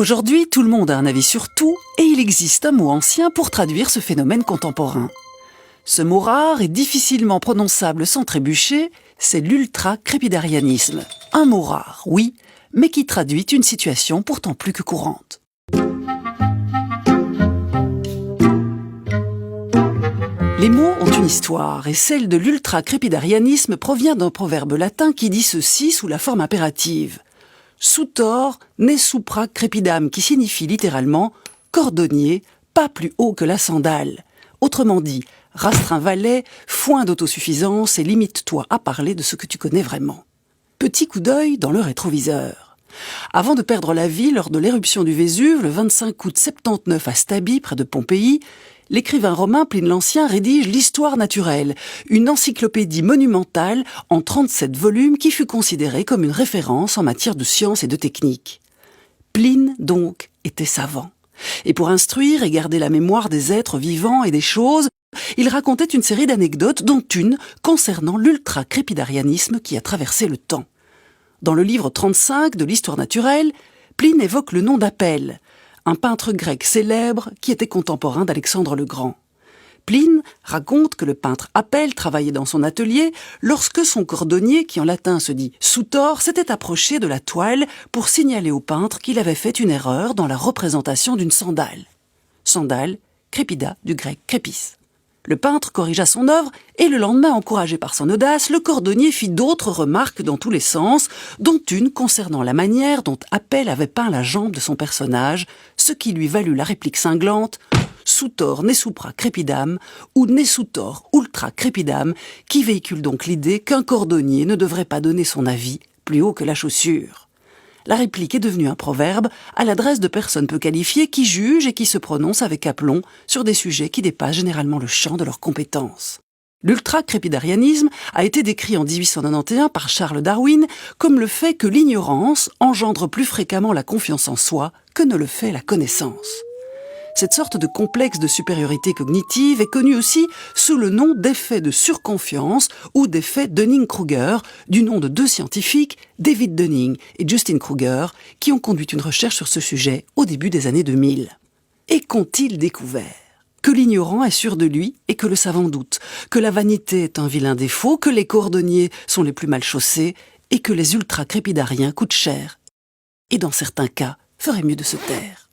Aujourd'hui, tout le monde a un avis sur tout et il existe un mot ancien pour traduire ce phénomène contemporain. Ce mot rare et difficilement prononçable sans trébucher, c'est l'ultra-crépidarianisme. Un mot rare, oui, mais qui traduit une situation pourtant plus que courante. Les mots ont une histoire, et celle de l'ultra-crépidarianisme provient d'un proverbe latin qui dit ceci sous la forme impérative. Sutor ne supra crepidam, qui signifie littéralement « cordonnier, pas plus haut que la sandale ». Autrement dit, rastreins valet, foin d'autosuffisance et limite-toi à parler de ce que tu connais vraiment. Petit coup d'œil dans le rétroviseur. Avant de perdre la vie lors de l'éruption du Vésuve, le 25 août 79 à Stabi, près de Pompéi, l'écrivain romain Pline l'Ancien rédige l'Histoire naturelle, une encyclopédie monumentale en 37 volumes qui fut considérée comme une référence en matière de science et de technique. Pline, donc, était savant. Et pour instruire et garder la mémoire des êtres vivants et des choses, il racontait une série d'anecdotes, dont une concernant l'ultra-crépidarianisme qui a traversé le temps. Dans le livre 35 de l'Histoire naturelle, Pline évoque le nom d'Apelle, un peintre grec célèbre qui était contemporain d'Alexandre le Grand. Pline raconte que le peintre Apelle travaillait dans son atelier lorsque son cordonnier, qui en latin se dit sutor, s'était approché de la toile pour signaler au peintre qu'il avait fait une erreur dans la représentation d'une sandale. Sandale, crépida, du grec crépis. Le peintre corrigea son œuvre et le lendemain, encouragé par son audace, le cordonnier fit d'autres remarques dans tous les sens, dont une concernant la manière dont Apelle avait peint la jambe de son personnage, ce qui lui valut la réplique cinglante « Sutor ne supra crepidam » ou « ne sutor ultra crepidam » qui véhicule donc l'idée qu'un cordonnier ne devrait pas donner son avis plus haut que la chaussure. La réplique est devenue un proverbe à l'adresse de personnes peu qualifiées qui jugent et qui se prononcent avec aplomb sur des sujets qui dépassent généralement le champ de leurs compétences. L'ultra-crépidarianisme a été décrit en 1891 par Charles Darwin comme le fait que l'ignorance engendre plus fréquemment la confiance en soi que ne le fait la connaissance. Cette sorte de complexe de supériorité cognitive est connue aussi sous le nom d'effet de surconfiance ou d'effet Dunning-Kruger, du nom de deux scientifiques, David Dunning et Justin Kruger, qui ont conduit une recherche sur ce sujet au début des années 2000. Et qu'ont-ils découvert ? Que l'ignorant est sûr de lui et que le savant doute, que la vanité est un vilain défaut, que les cordonniers sont les plus mal chaussés et que les ultra-crépidariens coûtent cher. Et dans certains cas, ferait mieux de se taire.